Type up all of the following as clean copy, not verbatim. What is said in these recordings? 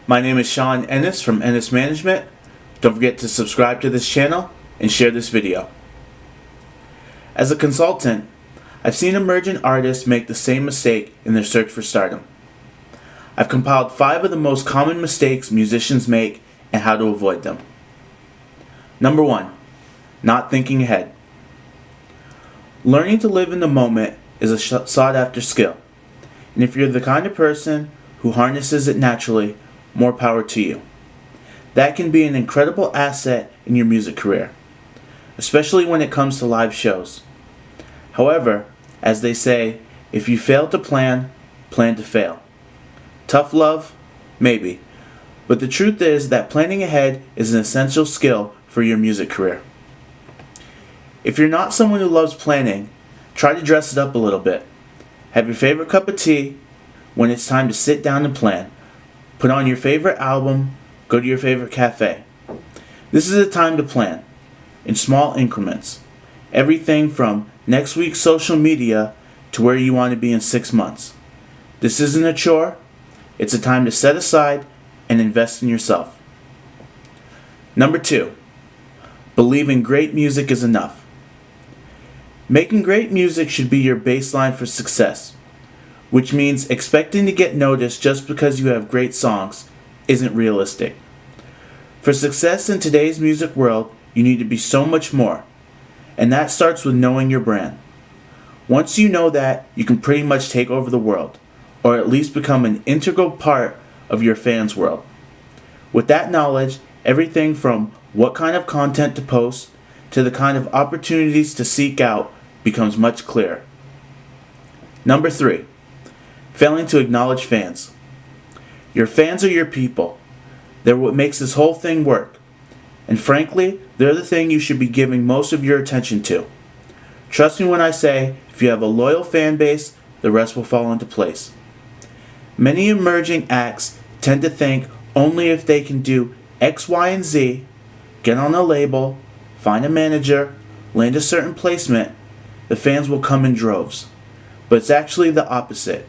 My name is Sean Ennis from ENNIS Management. Don't forget to subscribe to this channel and share this video. As a consultant, I've seen emerging artists make the same mistake in their search for stardom. I've compiled 5 of the most common mistakes musicians make and how to avoid them. Number 1, not thinking ahead. Learning to live in the moment is a sought-after skill, and if you're the kind of person who harnesses it naturally, more power to you. That can be an incredible asset in your music career, especially when it comes to live shows. However, as they say, if you fail to plan, plan to fail. Tough love? Maybe. But the truth is that planning ahead is an essential skill for your music career. If you're not someone who loves planning, try to dress it up a little bit. Have your favorite cup of tea when it's time to sit down and plan. Put on your favorite album, go to your favorite cafe. This is a time to plan, in small increments. Everything from next week's social media to where you want to be in 6 months. This isn't a chore, it's a time to set aside and invest in yourself. Number 2, believing great music is enough. Making great music should be your baseline for success, which means expecting to get noticed just because you have great songs isn't realistic. For success in today's music world, you need to be so much more, and that starts with knowing your brand. Once you know that, you can pretty much take over the world, or at least become an integral part of your fans' world. With that knowledge, everything from what kind of content to post to the kind of opportunities to seek out becomes much clearer. Number 3, failing to acknowledge fans. Your fans are your people. They're what makes this whole thing work. And frankly, they're the thing you should be giving most of your attention to. Trust me when I say, if you have a loyal fan base, the rest will fall into place. Many emerging acts tend to think only if they can do X, Y, and Z, get on a label, find a manager, land a certain placement, the fans will come in droves. But it's actually the opposite.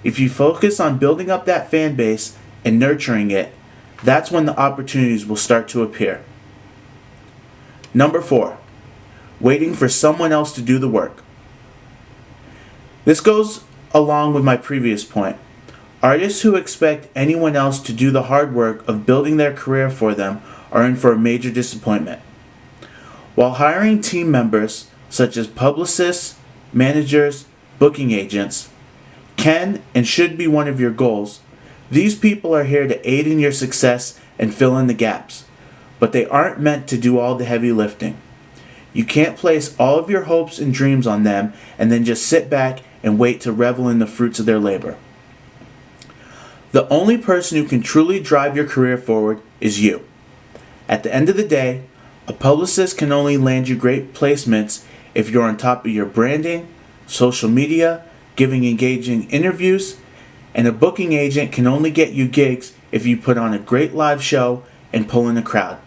If you focus on building up that fan base and nurturing it, that's when the opportunities will start to appear. Number 4, waiting for someone else to do the work. This goes along with my previous point. Artists who expect anyone else to do the hard work of building their career for them are in for a major disappointment. While hiring team members such as publicists, managers, booking agents can and should be one of your goals, these people are here to aid in your success and fill in the gaps, but they aren't meant to do all the heavy lifting. You can't place all of your hopes and dreams on them and then just sit back and wait to revel in the fruits of their labor. The only person who can truly drive your career forward is you. At the end of the day, a publicist can only land you great placements if you're on top of your branding, social media, giving engaging interviews, and a booking agent can only get you gigs if you put on a great live show and pull in a crowd.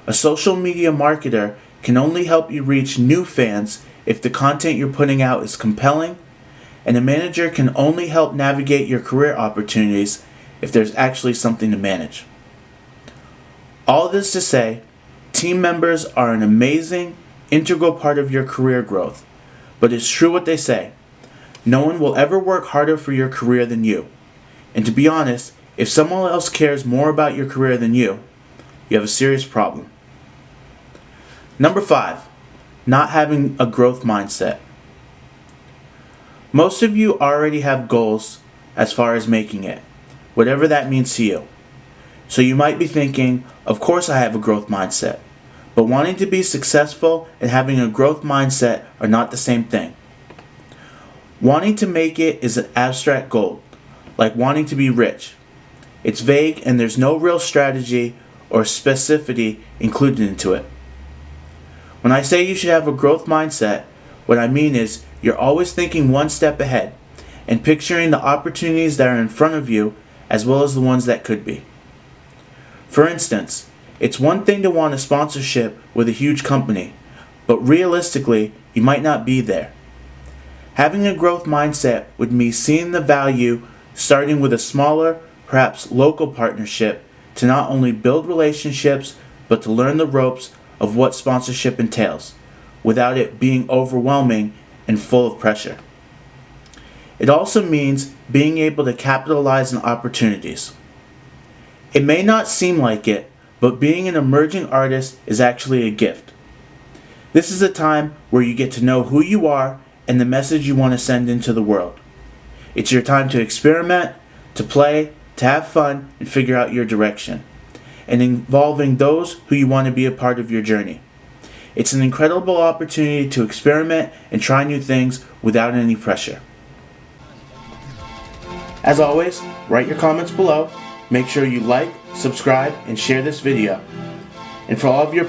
A social media marketer can only help you reach new fans if the content you're putting out is compelling, and a manager can only help navigate your career opportunities if there's actually something to manage. All this to say, team members are an amazing, integral part of your career growth, but it's true what they say. No one will ever work harder for your career than you. And to be honest, if someone else cares more about your career than you have a serious problem. Number 5, not having a growth mindset. Most of you already have goals as far as making it, whatever that means to you. So you might be thinking, of course I have a growth mindset, but wanting to be successful and having a growth mindset are not the same thing. Wanting to make it is an abstract goal, like wanting to be rich. It's vague and there's no real strategy or specificity included into it. When I say you should have a growth mindset, what I mean is you're always thinking one step ahead and picturing the opportunities that are in front of you as well as the ones that could be. For instance, it's one thing to want a sponsorship with a huge company, but realistically, you might not be there. Having a growth mindset would mean seeing the value starting with a smaller, perhaps local partnership to not only build relationships, but to learn the ropes of what sponsorship entails, without it being overwhelming and full of pressure. It also means being able to capitalize on opportunities. It may not seem like it, but being an emerging artist is actually a gift. This is a time where you get to know who you are and the message you want to send into the world. It's your time to experiment, to play, to have fun, and figure out your direction, and involving those who you want to be a part of your journey. It's an incredible opportunity to experiment and try new things without any pressure. As always, write your comments below. Make sure you like, subscribe, and share this video. And for all of your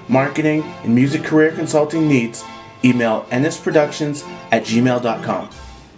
marketing, and music career consulting needs, email ennisproductions@gmail.com.